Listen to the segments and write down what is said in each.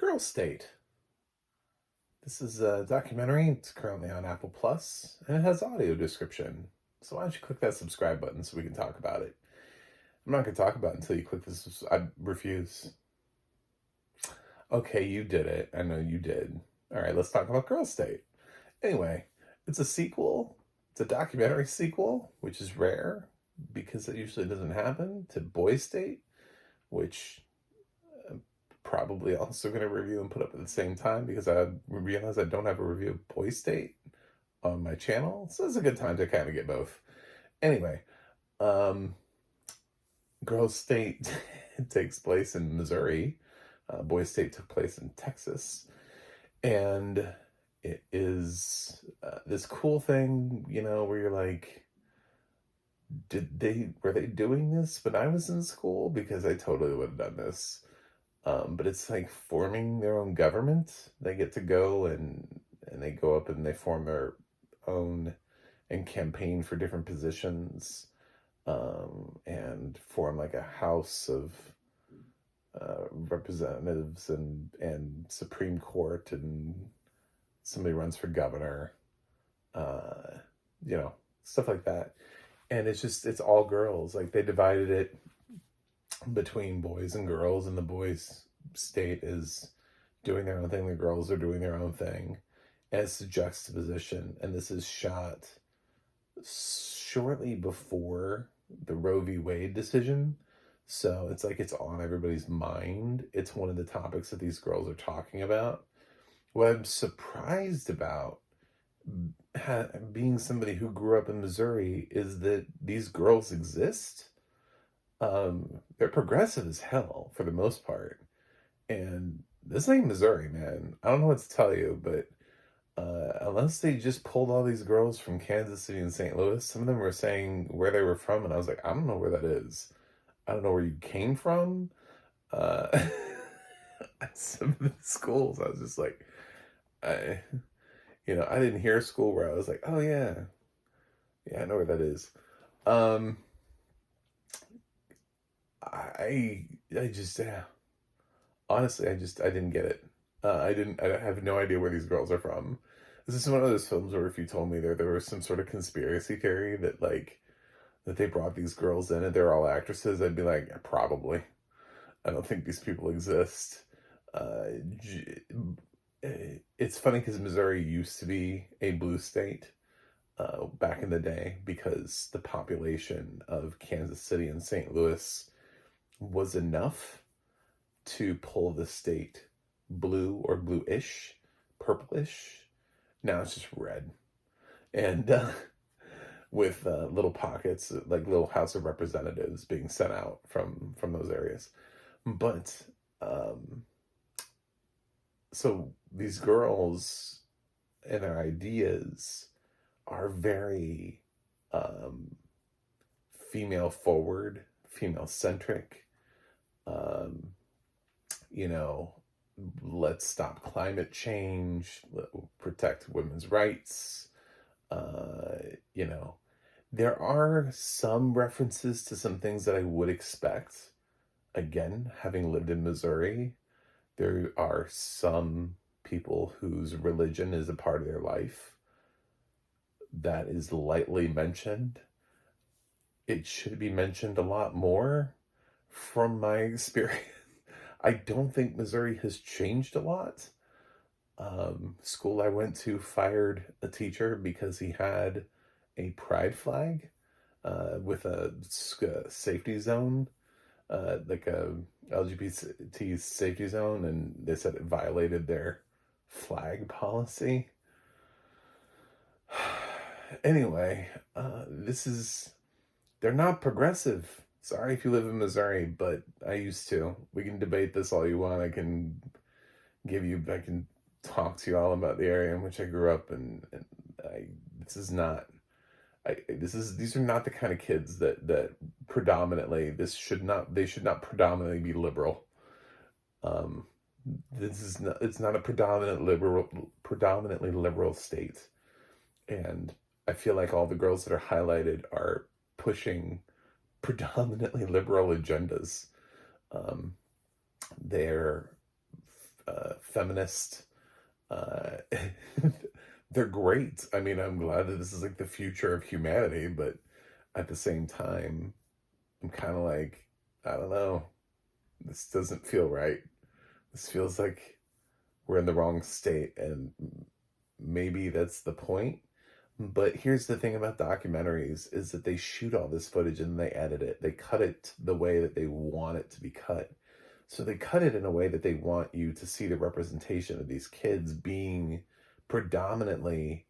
Girl State. This is a documentary. It's currently on Apple Plus, and it has audio description. So why don't you click that subscribe button so we can talk about it? I'm not going to talk about it until you click this. I refuse. Okay, you did it. I know you did. All right, let's talk about Girl State. Anyway, it's a sequel. It's a documentary sequel, which is rare because it usually doesn't happen, to Boy State, which I'm probably also going to review and put up at the same time because I realize I don't have a review of Boy State on my channel. So it's a good time to kind of get both. Anyway, Girl State takes place in Missouri. Boy State took place in Texas. And it is this cool thing, where you're like, were they doing this when I was in school? Because I totally would have done this. But it's like forming their own government. They get to go and they go up and they form their own and campaign for different positions, and form like a house of representatives and Supreme Court, and somebody runs for governor, stuff like that. And it's all girls. Like, they divided it between boys and girls, and the boys' state is doing their own thing, the girls are doing their own thing. And it's a juxtaposition, and this is shot shortly before the Roe v. Wade decision. So it's like it's on everybody's mind. It's one of the topics that these girls are talking about. What I'm surprised about, being somebody who grew up in Missouri, is that these girls exist. They're progressive as hell for the most part. And this ain't Missouri, man. I don't know what to tell you, but unless they just pulled all these girls from Kansas City and St. Louis, some of them were saying where they were from, and I was like, I don't know where that is. I don't know where you came from. Some of the schools, I was just like, I didn't hear a school where I was like, oh yeah, I know where that is. I just, honestly, I didn't get it. I have no idea where these girls are from. This is one of those films where if you told me there was some sort of conspiracy theory that they brought these girls in and they're all actresses, I'd be like, yeah, probably. I don't think these people exist. It's funny because Missouri used to be a blue state back in the day, because the population of Kansas City and St. Louis was enough to pull the state blue or bluish, purplish. Now it's just red. And with little pockets, like little House of Representatives being sent out from those areas. But so these girls and their ideas are very female forward, female centric. Let's stop climate change, protect women's rights. There are some references to some things that I would expect. Again, having lived in Missouri, there are some people whose religion is a part of their life that is lightly mentioned. It should be mentioned a lot more, from my experience. I don't think Missouri has changed a lot. School I went to fired a teacher because he had a pride flag with a safety zone, like a LGBT safety zone, and they said it violated their flag policy. Anyway, they're not progressive. Sorry if you live in Missouri, but I used to. We can debate this all you want. I can talk to you all about the area in which I grew up, and these are not the kind of kids that predominantly, they should not predominantly be liberal. It's not a predominantly liberal state. And I feel like all the girls that are highlighted are pushing predominantly liberal agendas. They're feminist. Uh, they're great. I mean, I'm glad that this is like the future of humanity, but at the same time, I'm kind of like, I don't know. This doesn't feel right. This feels like we're in the wrong state, and maybe that's the point. But here's the thing about documentaries is that they shoot all this footage and they edit it. They cut it the way that they want it to be cut. So they cut it in a way that they want you to see the representation of these kids being predominantly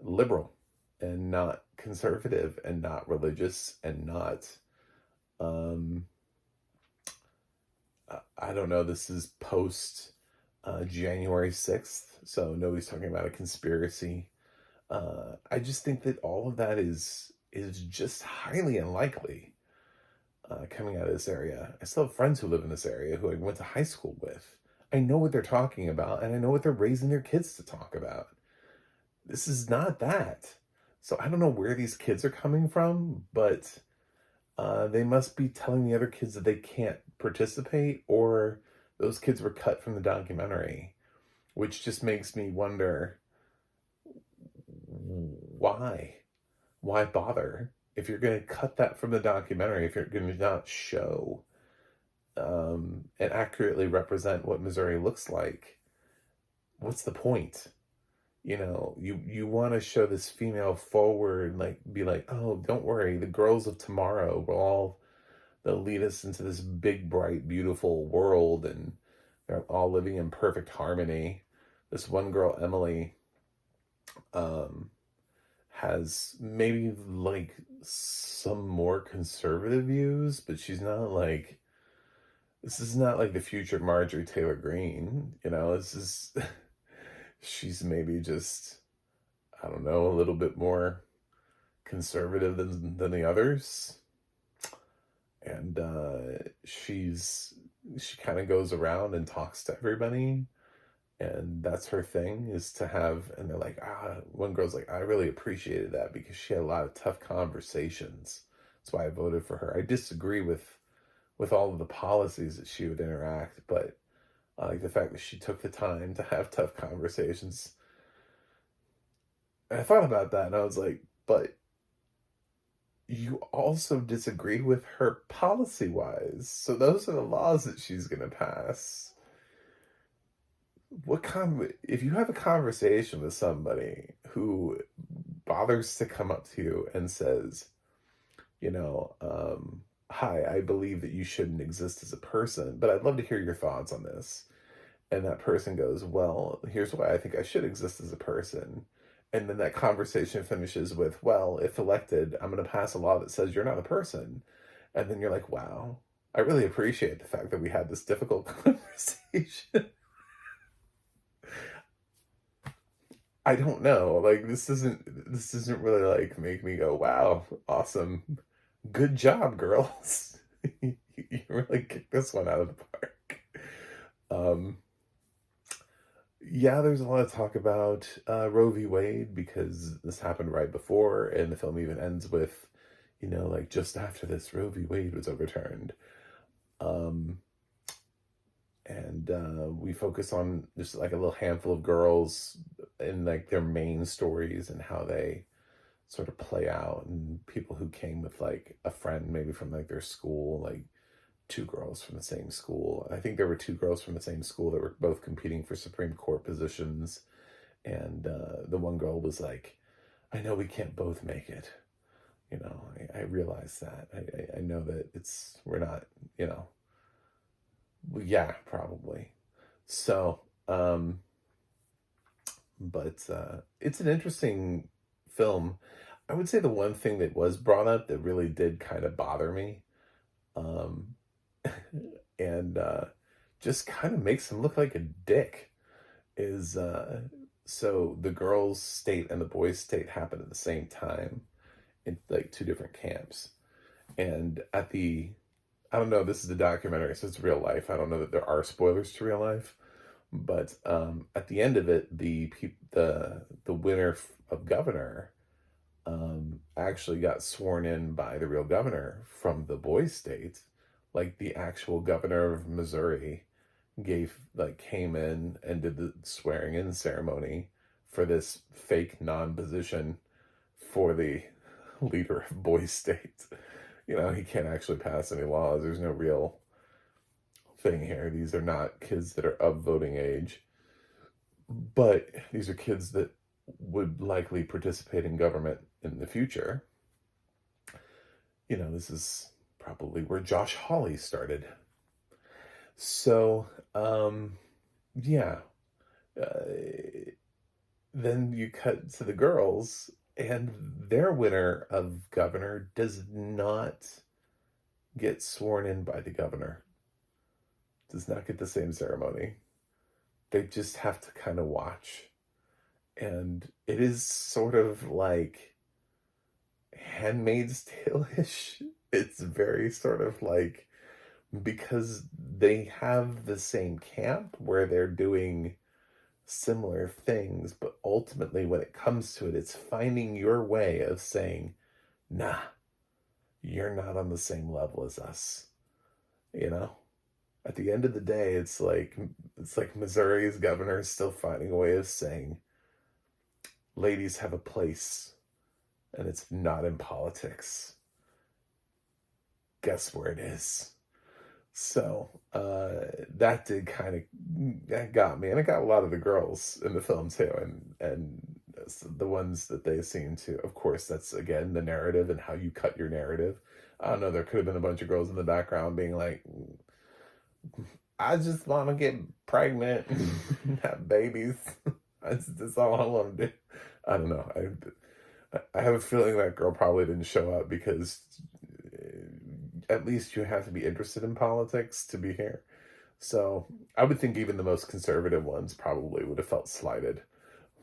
liberal and not conservative and not religious and not, um, I don't know, this is post January 6th. So nobody's talking about a conspiracy. I just think that all of that is just highly unlikely coming out of this area. I still have friends who live in this area who I went to high school with. I know what they're talking about, and I know what they're raising their kids to talk about. This is not that. So I don't know where these kids are coming from, but they must be telling the other kids that they can't participate, or those kids were cut from the documentary, which just makes me wonder why? Why bother? If you're going to cut that from the documentary, if you're going to not show and accurately represent what Missouri looks like, what's the point? You know, you want to show this female forward, like, be like, oh, don't worry, the girls of tomorrow they'll lead us into this big, bright, beautiful world, and they're all living in perfect harmony. This one girl, Emily, has maybe like some more conservative views, but she's not like, this is not like the future Marjorie Taylor Greene, you know, this is, she's maybe just, I don't know, a little bit more conservative than the others. And she kind of goes around and talks to everybody. And that's her thing, is to have, and they're like, one girl's like, I really appreciated that because she had a lot of tough conversations. That's why I voted for her. I disagree with all of the policies that she would interact, but I like the fact that she took the time to have tough conversations. And I thought about that and I was like, but you also disagree with her policy-wise. So those are the laws that she's going to pass. If you have a conversation with somebody who bothers to come up to you and says, you know, hi, I believe that you shouldn't exist as a person, but I'd love to hear your thoughts on this. And that person goes, well, here's why I think I should exist as a person. And then that conversation finishes with, well, if elected, I'm going to pass a law that says you're not a person. And then you're like, wow, I really appreciate the fact that we had this difficult conversation. I don't know. Like, this doesn't really like make me go, wow, awesome. Good job, girls. You really kicked this one out of the park. Yeah, there's a lot of talk about Roe v. Wade because this happened right before, and the film even ends with, you know, like, just after this, Roe v. Wade was overturned. And we focus on just like a little handful of girls and like their main stories and how they sort of play out, and people who came with like a friend maybe from like their school, like two girls from the same school. I think there were two girls from the same school that were both competing for Supreme Court positions, and the one girl was like, I know we can't both make it, you know, I realize that, I know that we're not, you know. Yeah, probably. So, but it's an interesting film. I would say the one thing that was brought up that really did kind of bother me, um, and just kind of makes him look like a dick, is so the girls' state and the boys' state happened at the same time in like two different camps. And I don't know, this is a documentary, so it's real life. I don't know that there are spoilers to real life, but at the end of it, the winner of governor actually got sworn in by the real governor from the boys' state, like the actual governor of Missouri came in and did the swearing in ceremony for this fake non-position for the leader of boy state. He can't actually pass any laws. There's no real thing here. These are not kids that are of voting age, but these are kids that would likely participate in government in the future. This is probably where Josh Hawley started. So, yeah. Then you cut to the girls, and their winner of governor does not get sworn in by the governor. Does not get the same ceremony. They just have to kind of watch. And it is sort of like Handmaid's Tale-ish. It's very sort of like, because they have the same camp where they're doing similar things, but ultimately when it comes to it, it's finding your way of saying, nah, you're not on the same level as us. At the end of the day, it's like Missouri's governor is still finding a way of saying, ladies have a place, and it's not in politics. Guess where it is? So that did that got me, and it got a lot of the girls in the film too, and the ones that they seem to. Of course, that's again the narrative and how you cut your narrative. I don't know. There could have been a bunch of girls in the background being like, "I just want to get pregnant, and have babies. That's all I want to do." I don't know. I have a feeling that girl probably didn't show up because at least you have to be interested in politics to be here. So I would think even the most conservative ones probably would have felt slighted.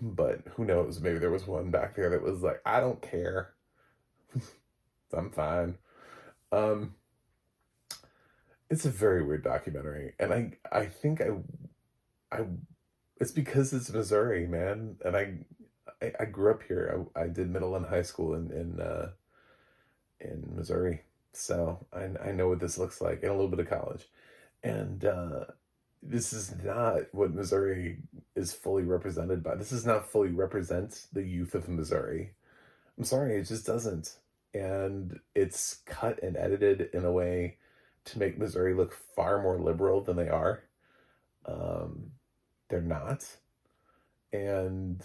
But who knows? Maybe there was one back there that was like, I don't care. I'm fine. It's a very weird documentary. And I think it's because it's Missouri, man. And I grew up here. I did middle and high school in Missouri. So I know what this looks like, and a little bit of college. And this is not what Missouri is fully represented by. This does not fully represent the youth of Missouri. I'm sorry, it just doesn't. And it's cut and edited in a way to make Missouri look far more liberal than they are. They're not. And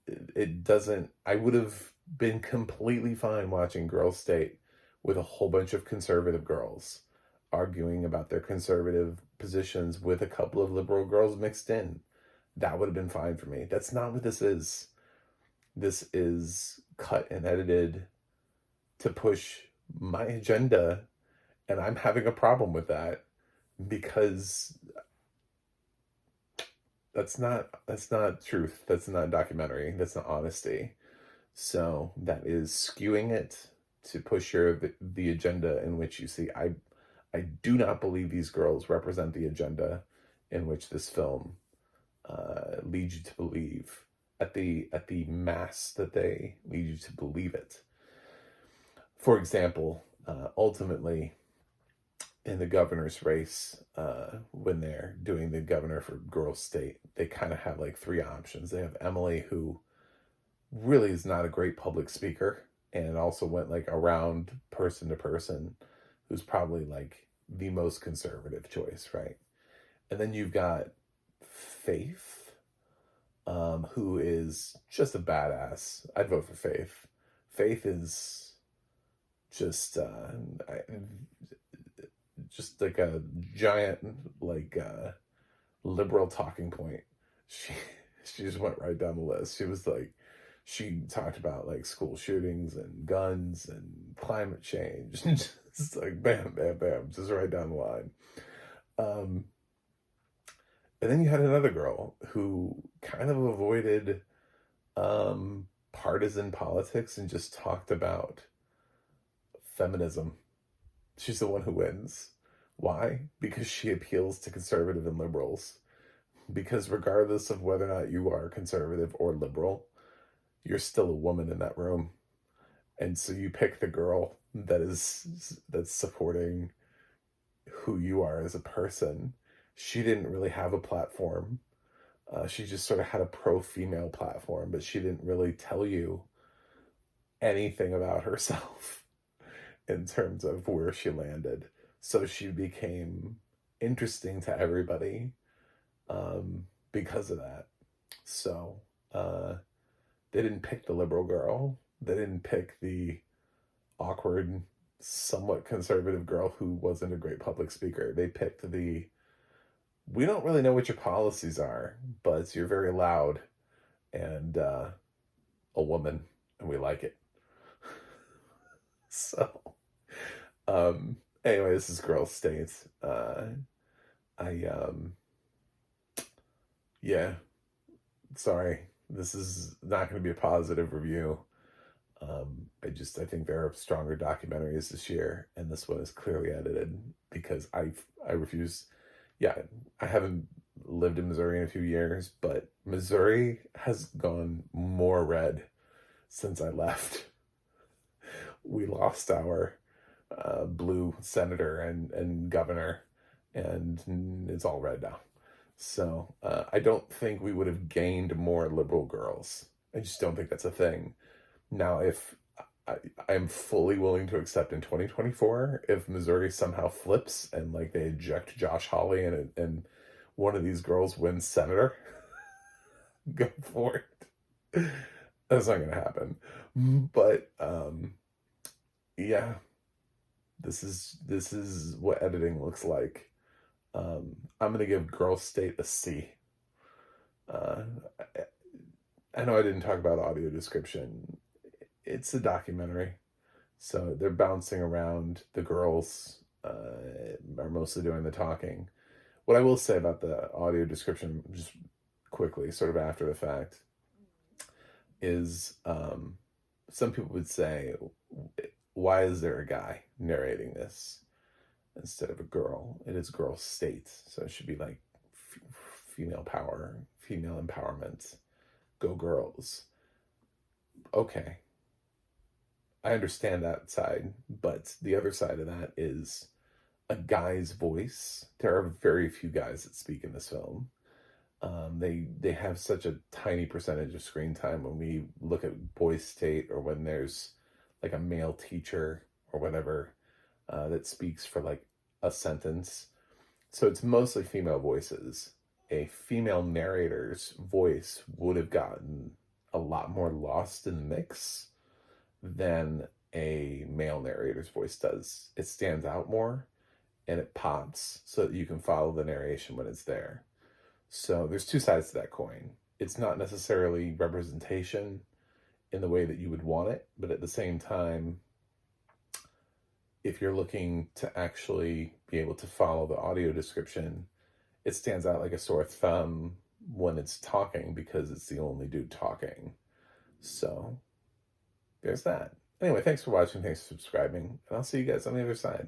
it doesn't. I would have been completely fine watching Girls State with a whole bunch of conservative girls arguing about their conservative positions with a couple of liberal girls mixed in. That would have been fine for me. That's not what this is. This is cut and edited to push my agenda, and I'm having a problem with that because that's not truth. That's not documentary. That's not honesty. So that is skewing it to push the agenda in which you see. I do not believe these girls represent the agenda in which this film leads you to believe at the mass that they lead you to believe it. For example, ultimately in the governor's race, when they're doing the governor for Girls State, they kind of have like three options. They have Emily, who really is not a great public speaker, and also went like around person to person, who's probably like the most conservative choice, right? And then you've got Faith, who is just a badass. I'd vote for Faith. Faith is just like a giant liberal talking point. She just went right down the list. She talked about like school shootings and guns and climate change. Just like bam, bam, bam, just right down the line. And then you had another girl who kind of avoided partisan politics and just talked about feminism. She's the one who wins. Why? Because she appeals to conservative and liberals. Because regardless of whether or not you are conservative or liberal, you're still a woman in that room. And so you pick the girl that's supporting who you are as a person, she didn't really have a platform. She just sort of had a pro-female platform, but she didn't really tell you anything about herself in terms of where she landed. So she became interesting to everybody because of that. So they didn't pick the liberal girl. They didn't pick the awkward, somewhat conservative girl who wasn't a great public speaker. They picked the, we don't really know what your policies are, but you're very loud and a woman, and we like it. So, anyway, this is Girl State. Yeah, sorry, this is not going to be a positive review. I think there are stronger documentaries this year, and this one is clearly edited because I refuse. Yeah, I haven't lived in Missouri in a few years, but Missouri has gone more red since I left. We lost our blue senator and governor, and it's all red now. So I don't think we would have gained more liberal girls. I just don't think that's a thing. Now, if I'm fully willing to accept in 2024, if Missouri somehow flips and like they eject Josh Hawley and one of these girls wins senator, go for it. That's not going to happen. But yeah, this is what editing looks like. I'm going to give Girl State a C. I know I didn't talk about audio description. It's a documentary, so they're bouncing around. The girls are mostly doing the talking. What I will say about the audio description, just quickly, sort of after the fact, is some people would say, why is there a guy narrating this instead of a girl? It is Girl State, so it should be like female power, female empowerment. Go girls. Okay. I understand that side, but the other side of that is a guy's voice. There are very few guys that speak in this film. They have such a tiny percentage of screen time when we look at Boys State, or when there's like a male teacher or whatever that speaks for like a sentence. So it's mostly female voices. A female narrator's voice would have gotten a lot more lost in the mix than a male narrator's voice does. It stands out more and it pops so that you can follow the narration when it's there. So there's two sides to that coin. It's not necessarily representation in the way that you would want it, but at the same time, if you're looking to actually be able to follow the audio description, it stands out like a sore thumb when it's talking because it's the only dude talking. So there's that. Anyway, thanks for watching. Thanks for subscribing. And I'll see you guys on the other side.